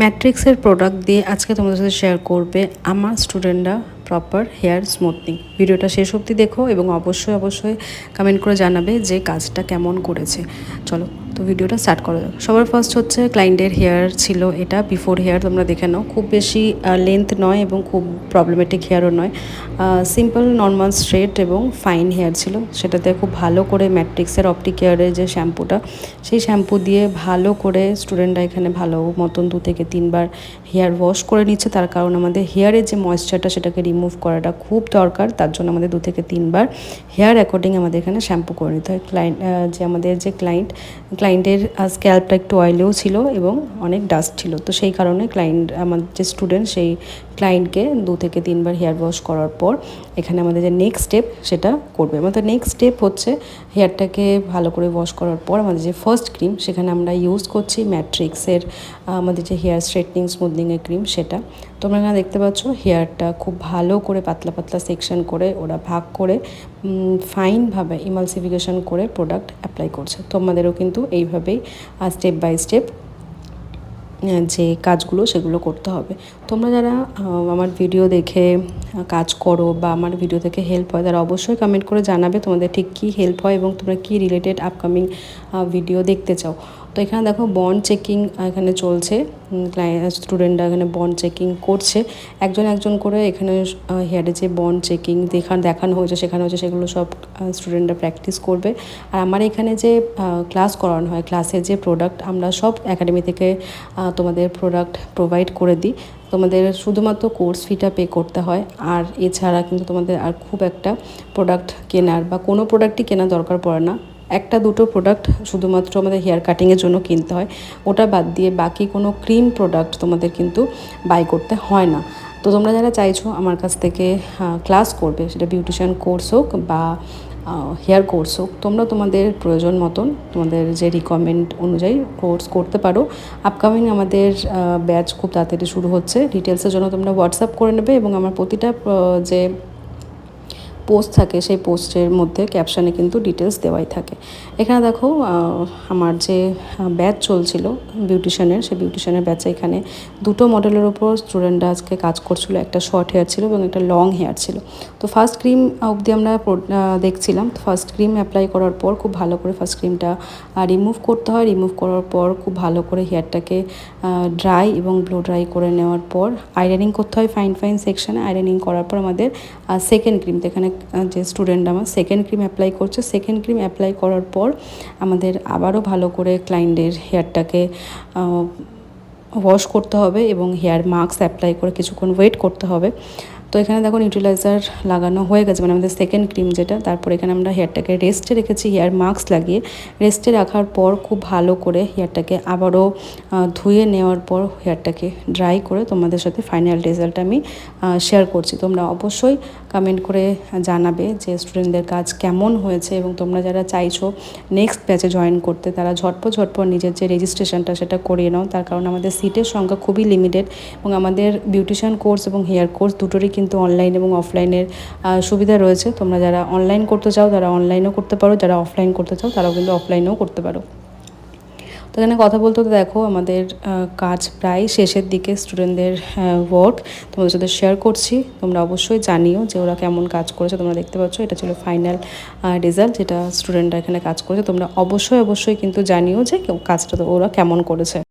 ম্যাট্রিক্সের প্রোডাক্ট দিয়ে আজকে তোমাদের সাথে শেয়ার করবে আমার স্টুডেন্টরা প্রপার হেয়ার স্মুথনিং। ভিডিওটা শেষ অবধি দেখো এবং অবশ্যই কমেন্ট করে জানাবে যে কাজটা কেমন করেছে। চলো তো ভিডিওটা স্টার্ট করা যাক। সবার ফার্স্ট হচ্ছে ক্লায়েন্টের হেয়ার ছিল এটা বিফোর হেয়ার, তোমরা দেখে নাও। খুব বেশি লেন্থ নয় এবং খুব প্রবলেমেটিক হেয়ারও নয়, সিম্পল নর্মাল স্ট্রেট এবং ফাইন হেয়ার ছিল। সেটাতে খুব ভালো করে ম্যাট্রিক্সের অপটিক কেয়ারের যে শ্যাম্পুটা, সেই শ্যাম্পু দিয়ে ভালো করে স্টুডেন্টরা এখানে ভালো মতন 2 থেকে 3 বার হেয়ার ওয়াশ করে নিচ্ছে। তার কারণ আমাদের হেয়ারের যে ময়েশ্চারটা সেটাকে রিমুভ করাটা খুব দরকার, তার জন্য আমাদের 2 থেকে 3 বার হেয়ার অ্যাকর্ডিং আমাদের এখানে শ্যাম্পু করে নিতে হয়। ক্লায়েন্টের স্ক্যাল্পটা একটু অয়েলেও ছিল এবং অনেক ডাস্ট ছিল, তো সেই কারণে আমার যে স্টুডেন্ট সেই ক্লায়েন্টকে 2 থেকে 3 বার হেয়ার ওয়াশ করার পর এখানে আমাদের যে নেক্সট স্টেপ সেটা করবে। আমাদের নেক্সট স্টেপ হচ্ছে হেয়ারটাকে ভালো করে ওয়াশ করার পর আমাদের যে ফার্স্ট ক্রিম, সেখানে আমরা ইউজ করছি ম্যাট্রিক্সের আমাদের যে হেয়ার স্ট্রেটনিং স্মুথনিংয়ের ক্রিম সেটা। তোমরা এখানে দেখতে পাচ্ছ হেয়ারটা খুব ভালো করে পাতলা পাতলা সেকশন করে ওরা ভাগ করে ফাইনভাবে ইমালসিফিকেশন করে প্রোডাক্ট অ্যাপ্লাই করছে। তোমাদেরও কিন্তু এইভাবেই স্টেপ বাই স্টেপ যে কাজগুলো সেগুলো করতে হবে। তোমরা যারা আমার ভিডিও দেখে কাজ করো বা আমার ভিডিও থেকে হেল্প হয়, তারা অবশ্যই কমেন্ট করে জানাবে তোমাদের ঠিক কী হেল্প হয় এবং তোমরা কী রিলেটেড আপকামিং ভিডিও দেখতে চাও। তো এখানে দেখো বন্ড চেকিং এখানে চলছে, স্টুডেন্টরা এখানে বন্ড চেকিং করছে একজন করে। এখানে হেয়ারে যে বন্ড চেকিং দেখানো হয়েছে শেখানো হয়েছে সেগুলো সব স্টুডেন্টরা প্র্যাকটিস করবে। আর আমার এখানে যে ক্লাস করানো হয়, ক্লাসের যে প্রোডাক্ট আমরা সব একাডেমি থেকে তোমাদের প্রোডাক্ট প্রোভাইড করে দিই। তোমাদের শুধুমাত্র কোর্স ফিটা পে করতে হয়, আর এছাড়া কিন্তু তোমাদের আর খুব একটা প্রোডাক্ট কেনার বা কোনো প্রোডাক্টই কেনার দরকার পড়ে না। 1-2 প্রোডাক্ট শুধুমাত্র আমাদের হেয়ার কাটিংয়ের জন্য কিনতে হয়, ওটা বাদ দিয়ে বাকি কোনো ক্রিম প্রোডাক্ট তোমাদের কিন্তু বাই করতে হয় না। তো তোমরা যারা চাইছো আমার কাছ থেকে ক্লাস করবে, সেটা বিউটিশিয়ান কোর্স হোক বা হেয়ার কোর্স হোক, তোমরা তোমাদের প্রয়োজন মতন তোমাদের যে রিকোয়ারমেন্ট অনুযায়ী কোর্স করতে পারো। আপকামিং আমাদের ব্যাচ খুব তাড়াতাড়ি শুরু হচ্ছে। ডিটেলসের জন্য তোমরা হোয়াটসঅ্যাপ করে নেবে এবং আমার প্রতিটা যে পোস্ট থাকে সেই পোস্টের মধ্যে ক্যাপশানে কিন্তু ডিটেলস দেওয়াই থাকে। এখানে দেখো আমার যে ব্যাচ চলছিল বিউটিশিয়ানের, সেই বিউটিশিয়ানের ব্যাচে এখানে 2টো মডেলের ওপর স্টুডেন্টরা আজকে কাজ করছিল। একটা শর্ট হেয়ার ছিল এবং একটা লং হেয়ার ছিল। তো ফার্স্ট ক্রিম অবধি আমরা দেখছিলাম। তো ফার্স্ট ক্রিম অ্যাপ্লাই করার পর খুব ভালো করে ফার্স্ট ক্রিমটা রিমুভ করতে হয়। রিমুভ করার পর খুব ভালো করে হেয়ারটাকে ড্রাই এবং ব্লো ড্রাই করে নেওয়ার পর আয়রনিং করতে হয় ফাইন সেকশানে। আয়রনিং করার পর আমাদের সেকেন্ড ক্রিম, এখানে যে স্টুডেন্ট আমার সেকেন্ড ক্রিম অ্যাপ্লাই করছে, সেকেন্ড ক্রিম অ্যাপ্লাই করার পর আমাদের আবারও ভালো করে ক্লায়েন্টের হেয়ারটাকে ওয়াশ করতে হবে এবং হেয়ার মাস্ক অ্যাপ্লাই করে কিছুক্ষণ ওয়েট করতে হবে। তো এখানে দেখো নিউট্রিলাইজার লাগানো হয়ে গেছে, মানে আমাদের সেকেন্ড ক্রিম যেটা। তারপর এখানে আমরা হেয়ারটাকে রেস্টে রেখেছি, হেয়ার মাস্ক লাগিয়ে রেস্টে রাখার পর খুব ভালো করে হেয়ারটাকে আবারও ধুয়ে নেওয়ার পর হেয়ারটাকে ড্রাই করে তোমাদের সাথে ফাইনাল রেজাল্ট আমি শেয়ার করছি। তোমরা অবশ্যই কমেন্ট করে জানাবে যে স্টুডেন্টদের কাজ কেমন হয়েছে, এবং তোমরা যারা চাইছো নেক্সট ব্যাচে জয়েন করতে, তারা ঝটপট নিজের যে রেজিস্ট্রেশনটা সেটা করিয়ে নাও। তার কারণ আমাদের সিটের সংখ্যা খুবই লিমিটেড এবং আমাদের বিউটিশিয়ান কোর্স এবং হেয়ার কোর্স দুটোরই কিন্তু অনলাইন এবং অফলাইনের সুবিধা রয়েছে। তোমরা যারা অনলাইন করতে চাও তারা অনলাইনও করতে পারো, যারা অফলাইন করতে চাও তারাও কিন্তু অফলাইনেও করতে পারো। তো এখানে কথা বলতে দেখো আমাদের কাজ প্রায় শেষের দিকে। স্টুডেন্টদের ওয়ার্ক তোমাদের সাথে শেয়ার করছি। তোমরা অবশ্যই জানিও যে ওরা কেমন কাজ করেছে। তোমরা দেখতে পাচ্ছ এটা ছিল ফাইনাল রেজাল্ট, যেটা স্টুডেন্টরা এখানে কাজ করেছে। তোমরা অবশ্যই কিন্তু জানিও যে কাজটা ওরা কেমন করেছে।